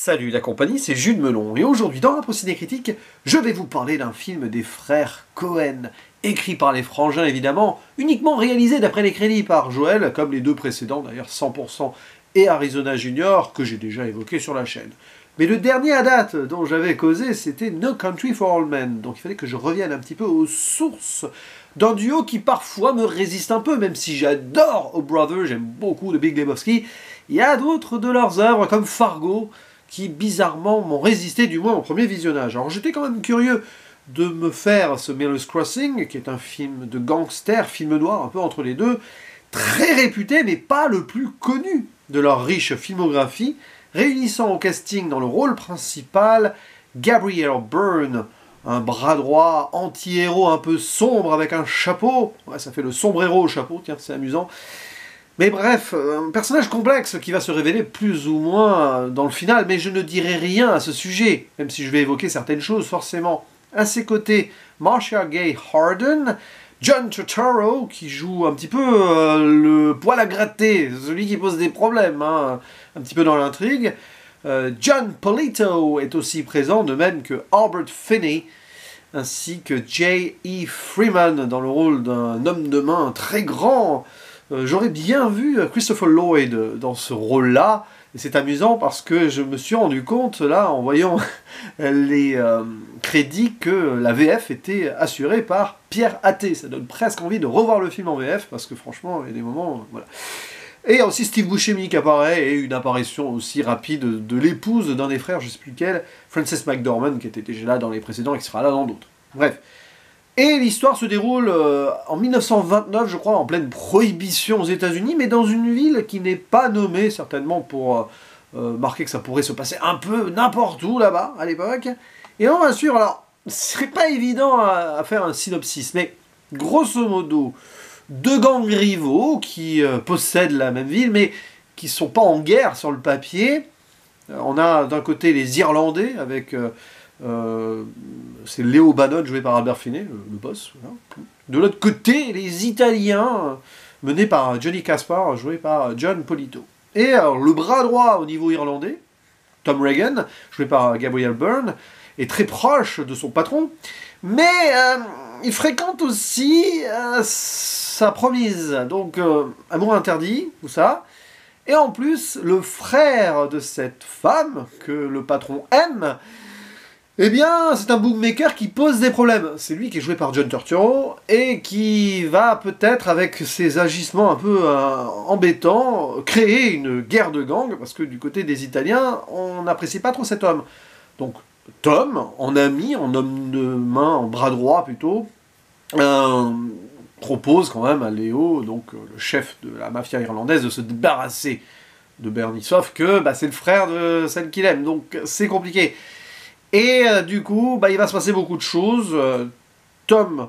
Salut la compagnie, c'est Jules Melon, et aujourd'hui dans la Ciné Critique, je vais vous parler d'un film des frères Coen, écrit par les frangins évidemment, uniquement réalisé d'après les crédits par Joel, comme les deux précédents d'ailleurs 100% et Arizona Junior, que j'ai déjà évoqué sur la chaîne. Mais le dernier à date dont j'avais causé, c'était No Country for Old Men, donc il fallait que je revienne un petit peu aux sources d'un duo qui parfois me résiste un peu, même si j'adore O Brother, j'aime beaucoup The Big Lebowski, il y a d'autres de leurs œuvres comme Fargo, qui bizarrement m'ont résisté du moins au premier visionnage. Alors j'étais quand même curieux de me faire ce Miller's Crossing, qui est un film de gangster, film noir, un peu entre les deux, très réputé, mais pas le plus connu de leur riche filmographie, réunissant au casting dans le rôle principal Gabriel Byrne, un bras droit anti-héros un peu sombre avec un chapeau, ouais, ça fait le sombrero au chapeau, tiens, c'est amusant. Mais bref, un personnage complexe qui va se révéler plus ou moins dans le final, mais je ne dirai rien à ce sujet, même si je vais évoquer certaines choses forcément. À ses côtés, Marcia Gay Harden, John Turturro, qui joue un petit peu le poil à gratter, celui qui pose des problèmes, hein, un petit peu dans l'intrigue. John Polito est aussi présent, de même que Albert Finney, ainsi que J.E. Freeman dans le rôle d'un homme de main très grand. J'aurais bien vu Christopher Lloyd dans ce rôle-là, et c'est amusant parce que je me suis rendu compte, là, en voyant les crédits, que la VF était assurée par Pierre Athé. Ça donne presque envie de revoir le film en VF, parce que franchement, il y a des moments... voilà. Et il y a aussi Steve Buscemi qui apparaît, et une apparition aussi rapide de l'épouse d'un des frères, je ne sais plus lequel, Frances McDormand, qui était déjà là dans les précédents et qui sera là dans d'autres. Bref. Et l'histoire se déroule en 1929, je crois, en pleine prohibition aux États-Unis, mais dans une ville qui n'est pas nommée, certainement pour marquer que ça pourrait se passer un peu n'importe où là-bas, à l'époque. Et on va suivre, alors, c'est pas évident à faire un synopsis, mais grosso modo, deux gangs rivaux qui possèdent la même ville, mais qui sont pas en guerre sur le papier. On a d'un côté les Irlandais, avec... c'est Léo Bannon joué par Albert Finney, le boss. Voilà. De l'autre côté, les Italiens, menés par Johnny Caspar, joué par John Polito. Et alors, le bras droit au niveau irlandais, Tom Regan, joué par Gabriel Byrne, est très proche de son patron, mais il fréquente aussi sa promise, donc amour interdit, tout ça. Et en plus, le frère de cette femme, que le patron aime, eh bien, c'est un bookmaker qui pose des problèmes. C'est lui qui est joué par John Turturro, et qui va peut-être, avec ses agissements un peu embêtants, créer une guerre de gang, parce que du côté des Italiens, on n'apprécie pas trop cet homme. Donc, Tom, en ami, en homme de main, en bras droit plutôt, propose quand même à Léo, donc le chef de la mafia irlandaise, de se débarrasser de Bernie, sauf que c'est le frère de celle qu'il aime, donc c'est compliqué. Et du coup, il va se passer beaucoup de choses. Tom,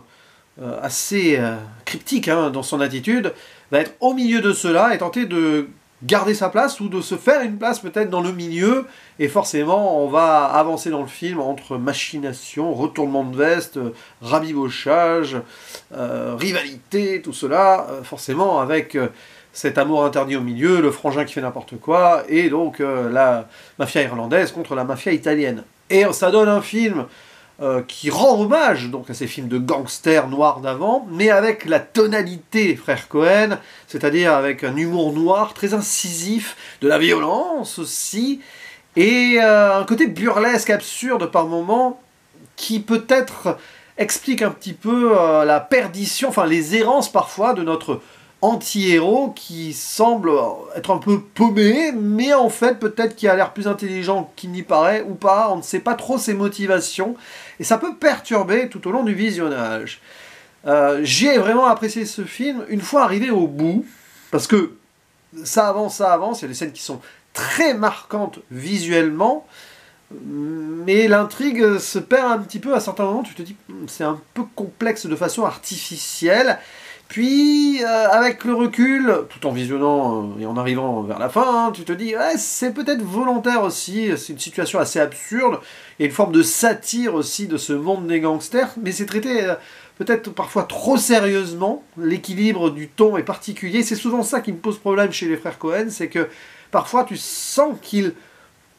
assez cryptique dans son attitude, va être au milieu de cela et tenter de garder sa place ou de se faire une place peut-être dans le milieu. Et forcément, on va avancer dans le film entre machination, retournement de veste, rabibochage, rivalité, tout cela, forcément avec... cet amour interdit au milieu, le frangin qui fait n'importe quoi, et donc la mafia irlandaise contre la mafia italienne. Et ça donne un film qui rend hommage donc à ces films de gangsters noirs d'avant, mais avec la tonalité des frères Coen, c'est-à-dire avec un humour noir très incisif, de la violence aussi, et un côté burlesque, absurde par moments, qui peut-être explique un petit peu la perdition, enfin les errances parfois de notre anti-héros qui semble être un peu paumé, mais en fait peut-être qu'il a l'air plus intelligent qu'il n'y paraît ou pas, on ne sait pas trop ses motivations, et ça peut perturber tout au long du visionnage. J'ai vraiment apprécié ce film une fois arrivé au bout, parce que ça avance, il y a des scènes qui sont très marquantes visuellement, mais l'intrigue se perd un petit peu à certains moments, tu te dis c'est un peu complexe de façon artificielle. Puis, avec le recul, tout en visionnant et en arrivant vers la fin, tu te dis, ouais, c'est peut-être volontaire aussi, c'est une situation assez absurde, il y a une forme de satire aussi de ce monde des gangsters, mais c'est traité peut-être parfois trop sérieusement, l'équilibre du ton est particulier, c'est souvent ça qui me pose problème chez les frères Coen, c'est que parfois tu sens qu'ils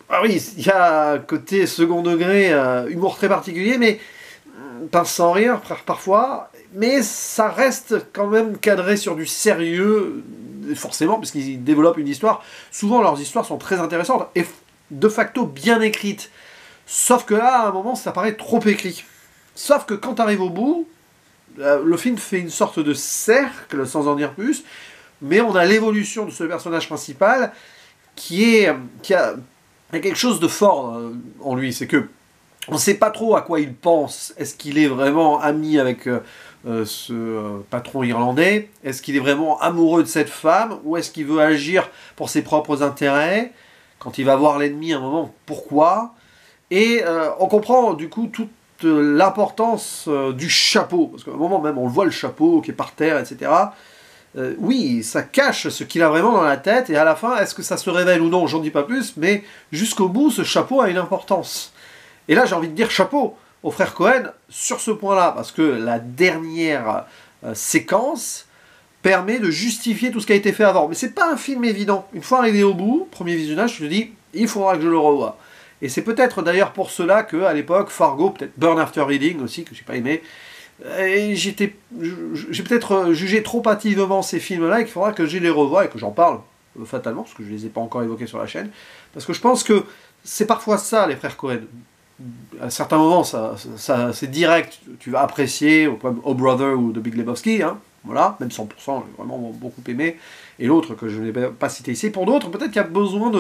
Ah oui, il y a un côté second degré, humour très particulier, mais pince sans rire parfois, mais ça reste quand même cadré sur du sérieux, forcément, parce qu'ils développent une histoire. Souvent, leurs histoires sont très intéressantes et de facto bien écrites. Sauf que là, à un moment, ça paraît trop écrit. Sauf que quand tu arrives au bout, le film fait une sorte de cercle, sans en dire plus, mais on a l'évolution de ce personnage principal qui a quelque chose de fort en lui. C'est que on ne sait pas trop à quoi il pense. Est-ce qu'il est vraiment ami avec ce patron irlandais? Est-ce qu'il est vraiment amoureux de cette femme? Ou est-ce qu'il veut agir pour ses propres intérêts? Quand il va voir l'ennemi à un moment, pourquoi? Et on comprend du coup toute l'importance du chapeau. Parce qu'à un moment même, on le voit le chapeau qui est par terre, etc. Oui, ça cache ce qu'il a vraiment dans la tête. Et à la fin, est-ce que ça se révèle ou non? J'en dis pas plus. Mais jusqu'au bout, ce chapeau a une importance. Et là, j'ai envie de dire chapeau aux frères Cohen sur ce point-là, parce que la dernière séquence permet de justifier tout ce qui a été fait avant. Mais c'est pas un film évident. Une fois arrivé au bout, premier visionnage, je te dis, il faudra que je le revoie. Et c'est peut-être d'ailleurs pour cela qu'à l'époque, Fargo, peut-être Burn After Reading aussi, que j'ai pas aimé, et j'ai peut-être jugé trop hâtivement ces films-là, et qu'il faudra que je les revoie et que j'en parle fatalement, parce que je les ai pas encore évoqués sur la chaîne, parce que je pense que c'est parfois ça, les frères Cohen. À certains moments, c'est direct, tu vas apprécier, comme Oh Brother ou The Big Lebowski, hein, voilà, même 100%, j'ai vraiment beaucoup aimé, et l'autre que je n'ai pas cité ici. Pour d'autres, peut-être qu'il y a besoin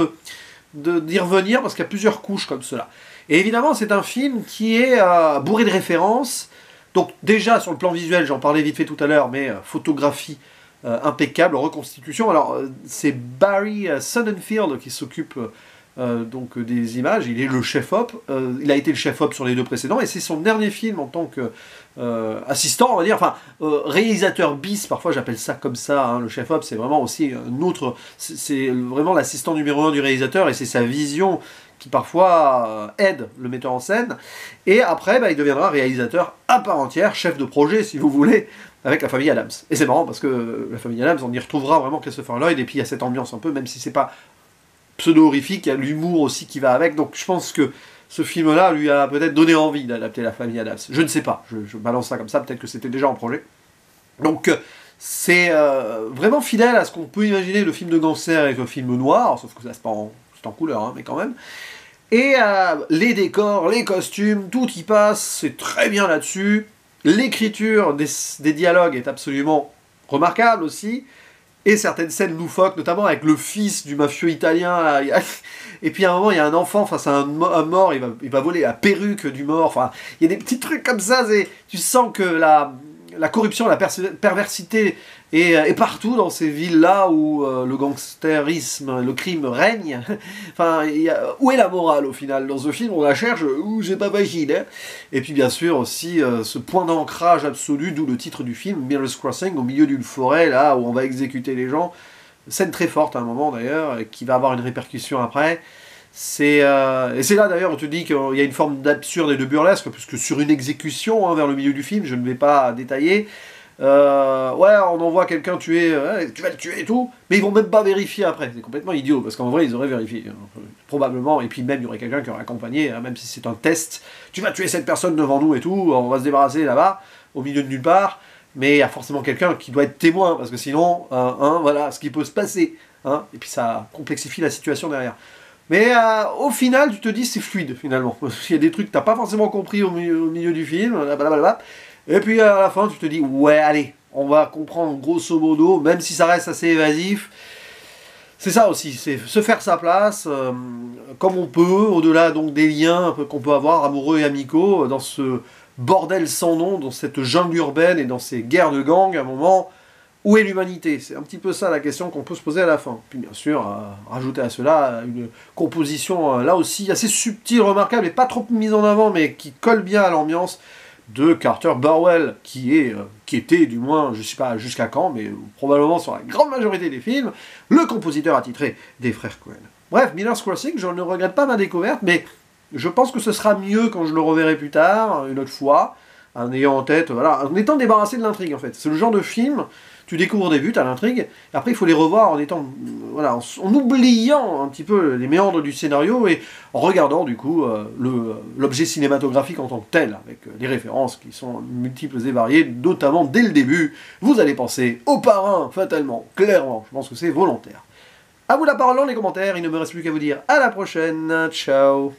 d'y revenir, parce qu'il y a plusieurs couches comme cela. Et évidemment, c'est un film qui est bourré de références, donc déjà, sur le plan visuel, j'en parlais vite fait tout à l'heure, mais photographie impeccable, reconstitution. Alors, c'est Barry Sonnenfeld qui s'occupe donc des images, il est le chef-op, il a été le chef-op sur les deux précédents, et c'est son dernier film en tant que assistant, on va dire, enfin, réalisateur bis, parfois j'appelle ça comme ça, hein, le chef-op, c'est vraiment aussi un autre, c'est vraiment l'assistant numéro 1 du réalisateur, et c'est sa vision qui parfois aide le metteur en scène, et après, il deviendra réalisateur à part entière, chef de projet, si vous voulez, avec la famille Adams. Et c'est marrant, parce que la famille Adams, on y retrouvera vraiment Christopher Lloyd, et puis il y a cette ambiance un peu, même si c'est pas pseudo-horrifique, il y a l'humour aussi qui va avec, donc je pense que ce film-là lui a peut-être donné envie d'adapter La Famille Adams. Je ne sais pas, je balance ça comme ça, peut-être que c'était déjà en projet. Donc c'est vraiment fidèle à ce qu'on peut imaginer le film de gangster avec le film noir, sauf que ça c'est en couleur, hein, mais quand même. Et les décors, les costumes, tout y passe, c'est très bien là-dessus. L'écriture des dialogues est absolument remarquable aussi. Et certaines scènes loufoques, notamment avec le fils du mafieux italien. Là, et puis à un moment, il y a un enfant face à un mort, il va voler la perruque du mort. Enfin, il y a des petits trucs comme ça. Tu sens que la corruption, la perversité est partout dans ces villes-là où le gangstérisme, le crime règne. Enfin, où est la morale au final? Dans ce film, on la cherche, c'est pas facile. Hein. Et puis bien sûr aussi ce point d'ancrage absolu, d'où le titre du film, Miller's Crossing, au milieu d'une forêt, là où on va exécuter les gens. Scène très forte à un moment d'ailleurs, qui va avoir une répercussion après. Et c'est là d'ailleurs on te dit qu'il y a une forme d'absurde et de burlesque, puisque sur une exécution, hein, vers le milieu du film, je ne vais pas détailler, ouais, on envoie quelqu'un tuer, tu vas le tuer et tout, mais ils vont même pas vérifier après, c'est complètement idiot, parce qu'en vrai ils auraient vérifié, hein, probablement, et puis même il y aurait quelqu'un qui aurait accompagné, hein, même si c'est un test, tu vas tuer cette personne devant nous et tout, on va se débarrasser là-bas, au milieu de nulle part, mais il y a forcément quelqu'un qui doit être témoin, parce que sinon, voilà ce qui peut se passer, hein, et puis ça complexifie la situation derrière. Mais au final, tu te dis c'est fluide finalement. Il y a des trucs que tu n'as pas forcément compris au milieu du film, blablabla. Et puis à la fin, tu te dis ouais, allez, on va comprendre grosso modo, même si ça reste assez évasif. C'est ça aussi, c'est se faire sa place, comme on peut, au-delà donc des liens qu'on peut avoir, amoureux et amicaux, dans ce bordel sans nom, dans cette jungle urbaine et dans ces guerres de gangs, à un moment. Où est l'humanité? C'est un petit peu ça la question qu'on peut se poser à la fin. Puis bien sûr, rajouter à cela une composition là aussi assez subtile, remarquable et pas trop mise en avant, mais qui colle bien à l'ambiance de Carter Burwell, qui était du moins, je ne sais pas jusqu'à quand, mais probablement sur la grande majorité des films, le compositeur attitré des frères Coen. Bref, Miller's Crossing, je ne regrette pas ma découverte, mais je pense que ce sera mieux quand je le reverrai plus tard, une autre fois, en ayant en tête, voilà, en étant débarrassé de l'intrigue en fait. C'est le genre de film. tu découvres des buts, à l'intrigue, et après il faut les revoir en étant, voilà, en oubliant un petit peu les méandres du scénario et en regardant du coup l'objet cinématographique en tant que tel, avec les références qui sont multiples et variées, notamment dès le début, vous allez penser au parrain, fatalement, clairement, je pense que c'est volontaire. À vous la parole dans les commentaires, il ne me reste plus qu'à vous dire à la prochaine, ciao.